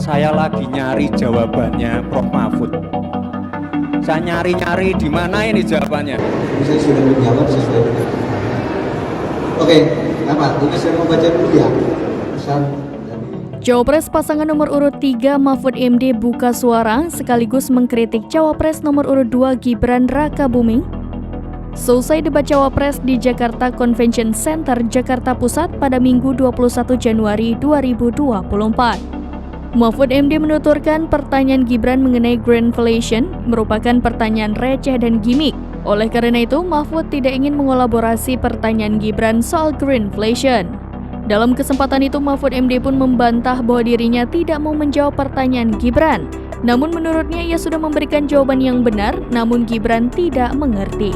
saya lagi nyari jawabannya Prof. Mahfud. Saya nyari-nyari di mana ini jawabannya. Saya sudah menjawab sesuai dengan. Oke, apa? Ini saya mau baca dulu ya. Pesan dari Cawapres pasangan nomor urut 3 Mahfud MD buka suara sekaligus mengkritik Cawapres nomor urut 2 Gibran Rakabuming. Selesai debat Cawapres di Jakarta Convention Center, Jakarta Pusat pada Minggu 21 Januari 2024. Mahfud MD menuturkan pertanyaan Gibran mengenai Greenflation merupakan pertanyaan receh dan gimmick. Oleh karena itu, Mahfud tidak ingin mengolaborasi pertanyaan Gibran soal Greenflation. Dalam kesempatan itu, Mahfud MD pun membantah bahwa dirinya tidak mau menjawab pertanyaan Gibran. Namun menurutnya ia sudah memberikan jawaban yang benar, namun Gibran tidak mengerti.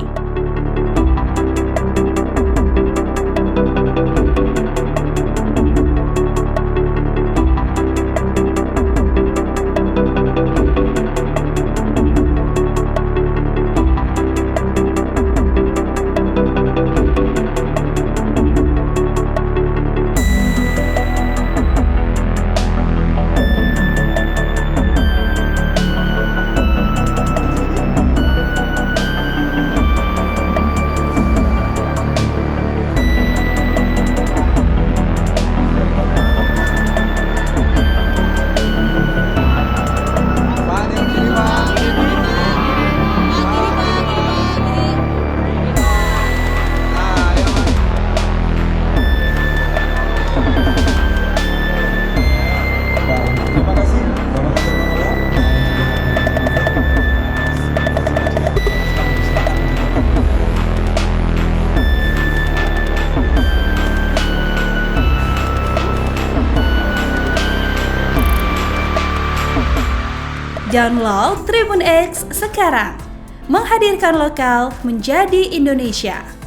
Download Tribun X sekarang, menghadirkan lokal menjadi Indonesia.